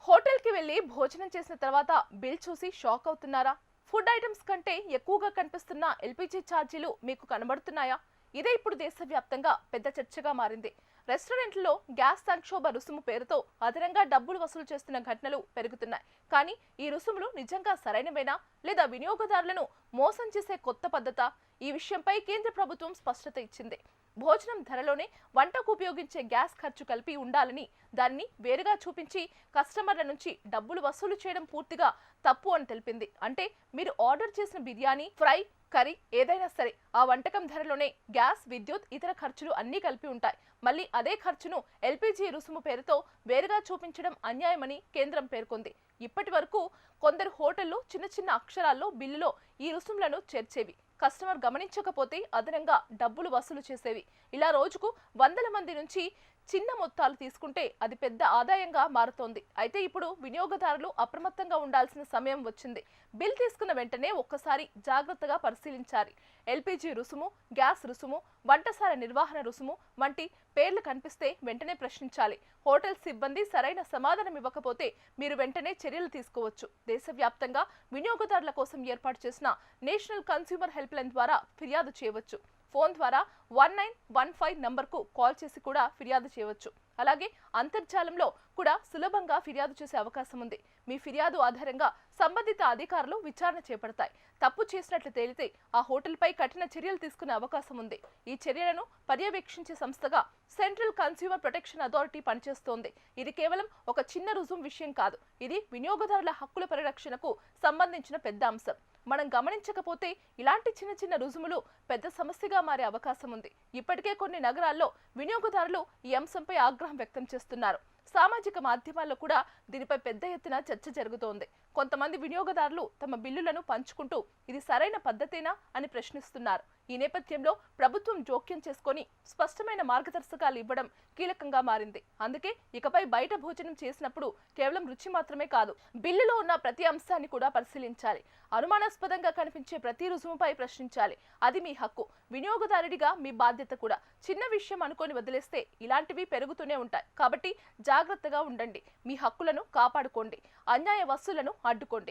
హోటల్కి వెళ్ళి భోజనం చేసిన తర్వాత బిల్ చూసి షాక్ అవుతున్నారా? ఫుడ్ ఐటమ్స్ కంటే ఎక్కువగా కనిపిస్తున్న ఎల్పిజి ఛార్జీలు మీకు కనబడుతున్నాయా? ఇదే ఇప్పుడు దేశవ్యాప్తంగా పెద్ద చర్చగా మారింది. రెస్టారెంట్లలో గ్యాస్ సంక్షోభ రుసుము పేరుతో అదనంగా డబ్బులు వసూలు చేస్తున్న ఘటనలు పెరుగుతున్నాయి. కానీ ఈ రుసుములు నిజంగా సరైనవేనా లేదా వినియోగదారులను మోసం చేసే కొత్త పద్ధతా? ఈ విషయంపై కేంద్ర ప్రభుత్వం స్పష్టత ఇచ్చింది. భోజనం ధరలోనే వంటకు ఉపయోగించే గ్యాస్ ఖర్చు కలిపి ఉండాలని దాన్ని వేరుగా చూపించి కస్టమర్ల నుంచి డబ్బులు వసూలు చేయడం పూర్తిగా తప్పు అని తెలిపింది. అంటే మీరు ఆర్డర్ చేసిన బిర్యానీ, ఫ్రై, కర్రీ ఏదైనా సరే ఆ వంటకం ధరలోనే గ్యాస్, విద్యుత్, ఇతర ఖర్చులు అన్నీ కలిపి ఉంటాయి. మళ్ళీ అదే ఖర్చును ఎల్పిజి రుసుము పేరుతో వేరుగా చూపించడం అన్యాయమని కేంద్రం పేర్కొంది. ఇప్పటి వరకు కొందరు హోటళ్లు చిన్న చిన్న అక్షరాల్లో బిల్లులో ఈ రుసుములను చేర్చేవి. కస్టమర్ గమనించకపోతే అదనంగా డబ్బులు వసూలు చేసేవి. ఇలా రోజుకు వందల మంది నుంచి చిన్న మొత్తాలు తీసుకుంటే అది పెద్ద ఆదాయంగా మారుతోంది. అయితే ఇప్పుడు వినియోగదారులు అప్రమత్తంగా ఉండాల్సిన సమయం వచ్చింది. బిల్ తీసుకున్న వెంటనే ఒక్కసారి జాగ్రత్తగా పరిశీలించాలి. ఎల్పిజి రుసుము, గ్యాస్ రుసుము, వంటశాల నిర్వహణ రుసుము వంటి పేర్లు కనిపిస్తే వెంటనే ప్రశ్నించాలి. హోటల్ సిబ్బంది సరైన సమాధానం ఇవ్వకపోతే మీరు వెంటనే చర్యలు తీసుకోవచ్చు. దేశవ్యాప్తంగా వినియోగదారుల కోసం ఏర్పాటు చేసిన నేషనల్ కన్స్యూమర్ హెల్ప్ లైన్ ద్వారా ఫిర్యాదు చేయవచ్చు. ఫోన్ ద్వారా 1915 నంబర్కు కాల్ చేసి కూడా ఫిర్యాదు చేయవచ్చు. అలాగే అంతర్జాలంలో కూడా సులభంగా ఫిర్యాదు చేసే అవకాశం ఉంది. మీ ఫిర్యాదు ఆధారంగా సంబంధిత అధికారులు విచారణ చేపడతాయి. తప్పు చేసినట్లు తేలితే ఆ హోటల్పై కఠిన చర్యలు తీసుకునే అవకాశం ఉంది. ఈ చర్యలను పర్యవేక్షించే సంస్థగా సెంట్రల్ కన్స్యూమర్ ప్రొటెక్షన్ అథారిటీ పనిచేస్తోంది. ఇది కేవలం ఒక చిన్న రుజుం విషయం కాదు. ఇది వినియోగదారుల హక్కుల పరిరక్షణకు సంబంధించిన పెద్ద అంశం. మనం గమనించకపోతే ఇలాంటి చిన్న చిన్న రుజుములు పెద్ద సమస్యగా మారే అవకాశం ఉంది. ఇప్పటికే కొన్ని నగరాల్లో వినియోగదారులు ఈ అంశంపై ఆగ్రహం వ్యక్తం చేస్తున్నారు. సామాజిక మాధ్యమాల్లో కూడా దీనిపై పెద్ద ఎత్తున చర్చ జరుగుతోంది. కొంతమంది వినియోగదారులు తమ బిల్లులను పంచుకుంటూ ఇది సరైన పద్ధతేనా అని ప్రశ్నిస్తున్నారు. ఈ నేపథ్యంలో ప్రభుత్వం జోక్యం చేసుకొని స్పష్టమైన మార్గదర్శకాలు ఇవ్వడం కీలకంగా మారింది. అందుకే ఇకపై బయట భోజనం చేసినప్పుడు కేవలం రుచి మాత్రమే కాదు, బిల్లులో ఉన్న ప్రతి అంశాన్ని కూడా పరిశీలించాలి. అనుమానాస్పదంగా కనిపించే ప్రతి రుజువుపై ప్రశ్నించాలి. అది మీ హక్కు. వినియోగదారుడిగా మీ బాధ్యత కూడా. చిన్న విషయం అనుకొని వదిలేస్తే ఇలాంటివి పెరుగుతూనే ఉంటాయి. కాబట్టి జాగ్రత్తగా ఉండండి. మీ హక్కులను కాపాడుకోండి. అన్యాయ వసూళ్లను అడ్డుకోండి.